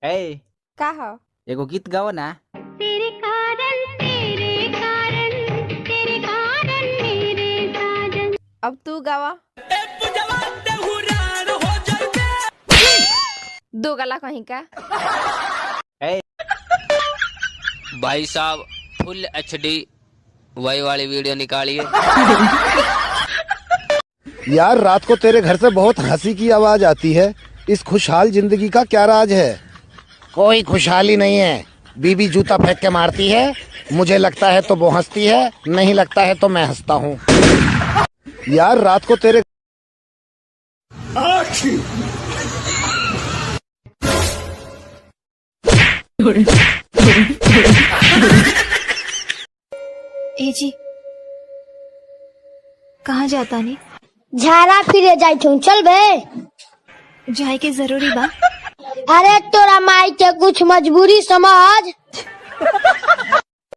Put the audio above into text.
ए का हो? एगो गीत गाओ ना। तेरे कारण मेरे साजन। अब तू गावा। दो गला कहीं का। ए भाई साहब फुल HD वही वाली वीडियो निकालिए। यार रात को तेरे घर से बहुत हंसी की आवाज आती है। इस खुशहाल जिंदगी का क्या राज है? कोई खुशहाली नहीं है। बीबी जूता फेंक के मारती है। मुझे लगता है तो वो हंसती है, नहीं लगता है तो मैं हंसता हूँ। यार रात को तेरे ए जी कहाँ जाता नहीं? झाड़ा फिरे जाई छू, चल बे। जाए के जरूरी बा? अरे तोरा माई के कुछ मजबूरी समझ।